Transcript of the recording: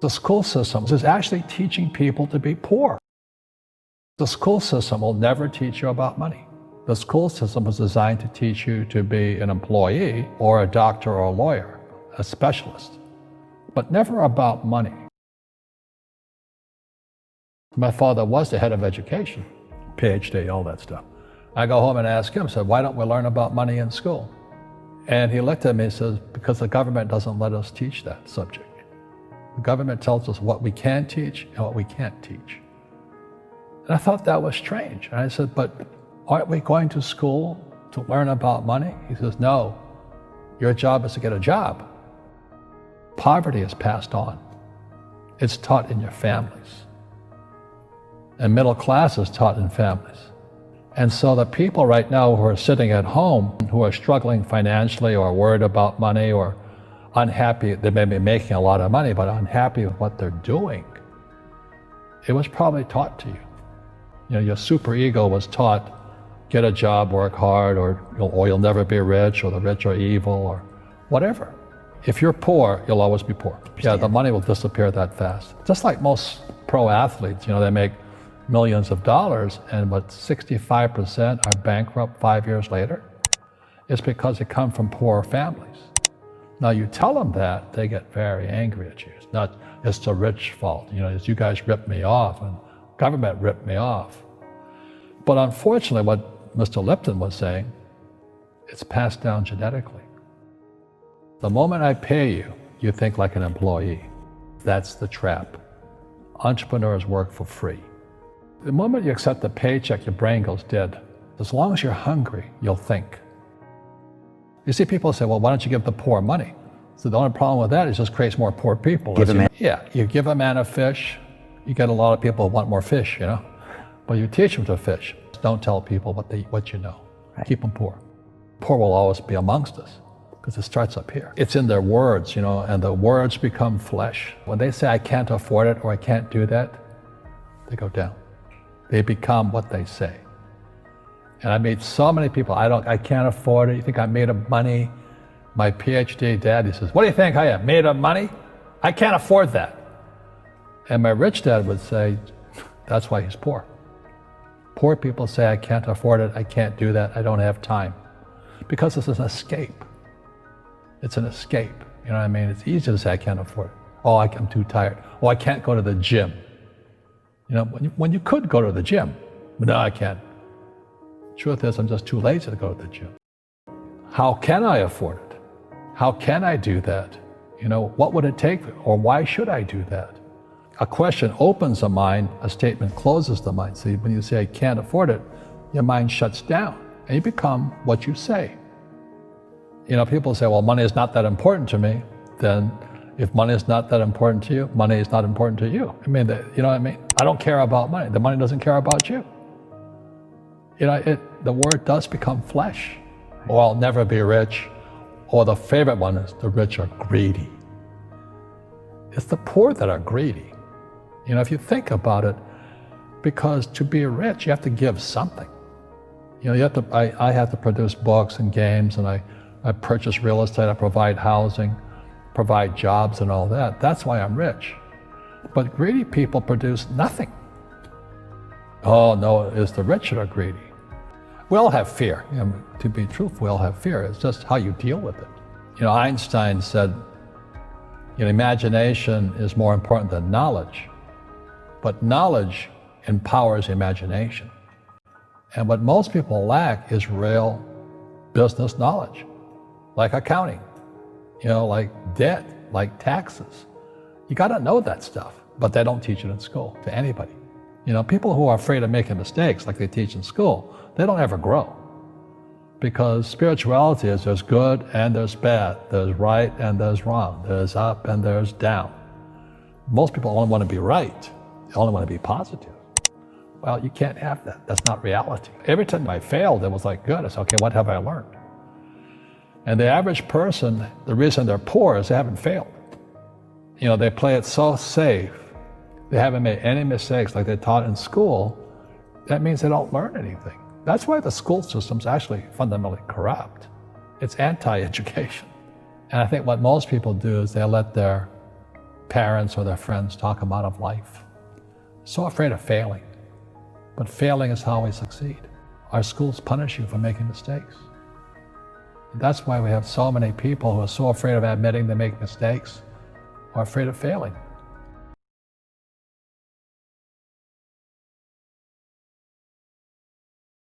The school system is actually teaching people to be poor. The school system will never teach you about money. The school system was designed to teach you to be an employee or a doctor or a lawyer, a specialist, but never about money. My father was the head of education, PhD, all that stuff. I go home and ask him, I said, why don't we learn about money in school? And he looked at me and says, because the government doesn't let us teach that subject. The government tells us what we can teach and what we can't teach. And I thought that was strange. And I said, but aren't we going to school to learn about money? He says, no, your job is to get a job. Poverty is passed on. It's taught in your families. And middle class is taught in families. And so the people right now who are sitting at home, who are struggling financially or worried about money or unhappy, they may be making a lot of money, but unhappy with what they're doing, it was probably taught to you. You know, your superego was taught, get a job, work hard, or you'll never be rich, or the rich are evil, or whatever. If you're poor, you'll always be poor. Yeah, the money will disappear that fast. Just like most pro athletes, you know, they make millions of dollars, and but 65% are bankrupt 5 years later. It's because they come from poor families. Now you tell them that, they get very angry at you. It's not, it's the rich fault. You know, it's you guys ripped me off, and government ripped me off. But unfortunately, what Mr. Lipton was saying, it's passed down genetically. The moment I pay you, you think like an employee. That's the trap. Entrepreneurs work for free. The moment you accept the paycheck, your brain goes dead. As long as you're hungry, you'll think. You see, people say, well, why don't you give the poor money? So the only problem with that is it just creates more poor people. Yeah, you give a man a fish, you get a lot of people who want more fish, you know? But you teach them to fish. Don't tell people what you know. Right. Keep them poor. Poor will always be amongst us because it starts up here. It's in their words, you know, and the words become flesh. When they say, I can't afford it or I can't do that, they go down. They become what they say. And I meet so many people, I can't afford it. You think I'm made of money? My PhD dad, he says, what do you think I am, made of money? I can't afford that. And my rich dad would say, that's why he's poor. Poor people say, I can't afford it, I can't do that, I don't have time. Because it's an escape. It's an escape, you know what I mean? It's easy to say, I can't afford it. Oh, I'm too tired. Oh, I can't go to the gym. You know, when you could go to the gym, but no, I can't. Truth is, I'm just too lazy to go to the gym. How can I afford it? How can I do that? You know, what would it take, or why should I do that? A question opens the mind, a statement closes the mind. See, when you say, I can't afford it, your mind shuts down, and you become what you say. You know, people say, well, money is not that important to me. Then if money is not that important to you, money is not important to you. I mean, you know what I mean? I don't care about money. The money doesn't care about you. You know, the word does become flesh. Or I'll never be rich. Or the favorite one is the rich are greedy. It's the poor that are greedy. You know, if you think about it, because to be rich, you have to give something. You know, you have to, I have to produce books and games, and I purchase real estate, I provide housing, provide jobs and all that. That's why I'm rich. But greedy people produce nothing. Oh no, it's the rich that are greedy. We all have fear. You know, to be truthful, we all have fear. It's just how you deal with it. You know, Einstein said, you know, imagination is more important than knowledge, but knowledge empowers imagination. And what most people lack is real business knowledge, like accounting, you know, like debt, like taxes. You gotta know that stuff, but they don't teach it in school to anybody. You know, people who are afraid of making mistakes like they teach in school, they don't ever grow. Because spirituality is there's good and there's bad, there's right and there's wrong, there's up and there's down. Most people only want to be right, they only want to be positive. Well, you can't have that, that's not reality. Every time I failed, it was like, good, I said, okay, what have I learned? And the average person, the reason they're poor is they haven't failed. You know, they play it so safe, they haven't made any mistakes like they taught in school. That means they don't learn anything. That's why the school system's actually fundamentally corrupt. It's anti-education. And I think what most people do is they let their parents or their friends talk them out of life. So afraid of failing. But failing is how we succeed. Our schools punish you for making mistakes. That's why we have so many people who are so afraid of admitting they make mistakes or afraid of failing.